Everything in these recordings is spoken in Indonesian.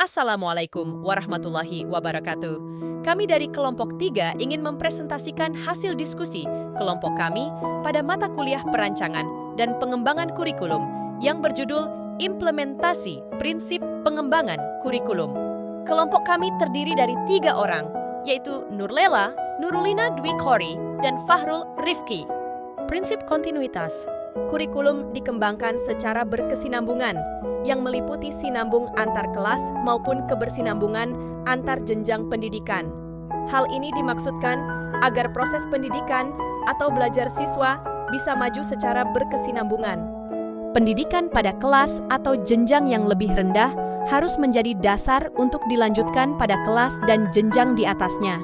Assalamualaikum warahmatullahi wabarakatuh. Kami dari kelompok 3 ingin mempresentasikan hasil diskusi kelompok kami pada mata kuliah perancangan dan pengembangan kurikulum yang berjudul Implementasi Prinsip Pengembangan Kurikulum. Kelompok kami terdiri dari 3 orang, yaitu Nurlela, Nurulina Dwi Khori, dan Fahrul Rifki. Prinsip kontinuitas. Kurikulum dikembangkan secara berkesinambungan yang meliputi sinambung antar kelas maupun kebersinambungan antar jenjang pendidikan. Hal ini dimaksudkan agar proses pendidikan atau belajar siswa bisa maju secara berkesinambungan. Pendidikan pada kelas atau jenjang yang lebih rendah harus menjadi dasar untuk dilanjutkan pada kelas dan jenjang di atasnya.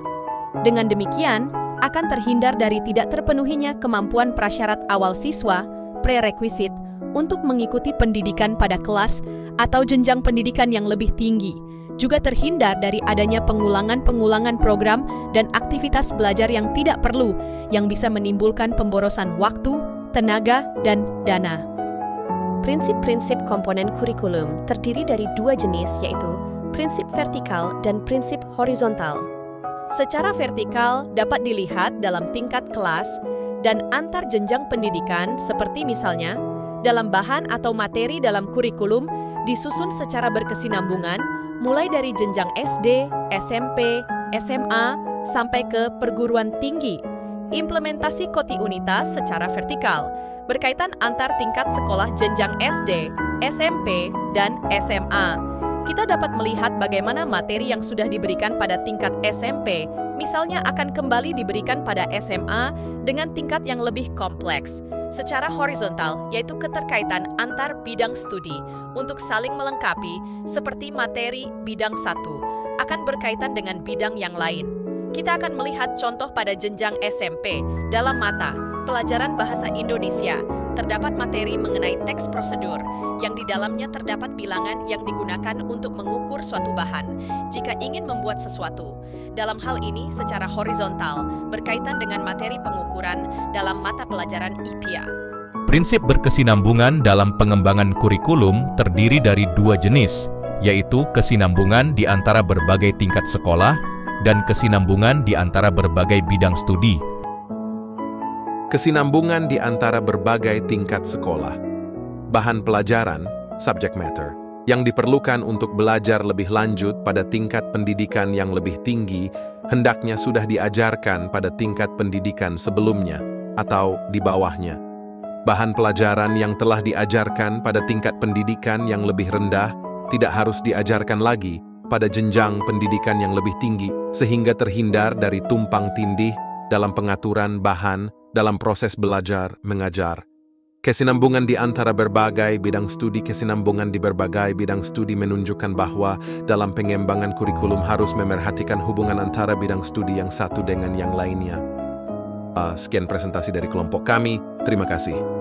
Dengan demikian, akan terhindar dari tidak terpenuhinya kemampuan prasyarat awal siswa, prerequisit, untuk mengikuti pendidikan pada kelas atau jenjang pendidikan yang lebih tinggi, juga terhindar dari adanya pengulangan-pengulangan program dan aktivitas belajar yang tidak perlu, yang bisa menimbulkan pemborosan waktu, tenaga, dan dana. Prinsip-prinsip komponen kurikulum terdiri dari 2 jenis, yaitu prinsip vertikal dan prinsip horizontal. Secara vertikal dapat dilihat dalam tingkat kelas dan antar jenjang pendidikan, seperti misalnya dalam bahan atau materi dalam kurikulum disusun secara berkesinambungan mulai dari jenjang SD, SMP, SMA, sampai ke perguruan tinggi. Implementasi kotiunitas secara vertikal berkaitan antar tingkat sekolah jenjang SD, SMP, dan SMA. Kita dapat melihat bagaimana materi yang sudah diberikan pada tingkat SMP, misalnya akan kembali diberikan pada SMA dengan tingkat yang lebih kompleks. Secara horizontal, yaitu keterkaitan antar bidang studi untuk saling melengkapi, seperti materi bidang 1 akan berkaitan dengan bidang yang lain. Kita akan melihat contoh pada jenjang SMP dalam mata pelajaran bahasa Indonesia. Terdapat materi mengenai teks prosedur yang di dalamnya terdapat bilangan yang digunakan untuk mengukur suatu bahan jika ingin membuat sesuatu. Dalam hal ini secara horizontal berkaitan dengan materi pengukuran dalam mata pelajaran IPA. Prinsip berkesinambungan dalam pengembangan kurikulum terdiri dari 2 jenis, yaitu kesinambungan di antara berbagai tingkat sekolah dan kesinambungan di antara berbagai bidang studi. Kesinambungan di antara berbagai tingkat sekolah. Bahan pelajaran, subject matter, yang diperlukan untuk belajar lebih lanjut pada tingkat pendidikan yang lebih tinggi, hendaknya sudah diajarkan pada tingkat pendidikan sebelumnya atau di bawahnya. Bahan pelajaran yang telah diajarkan pada tingkat pendidikan yang lebih rendah tidak harus diajarkan lagi pada jenjang pendidikan yang lebih tinggi, sehingga terhindar dari tumpang tindih dalam pengaturan bahan dalam proses belajar mengajar. Kesinambungan di antara berbagai bidang studi. Kesinambungan di berbagai bidang studi menunjukkan bahwa dalam pengembangan kurikulum harus memerhatikan hubungan antara bidang studi yang satu dengan yang lainnya. Sekian presentasi dari kelompok kami. Terima kasih.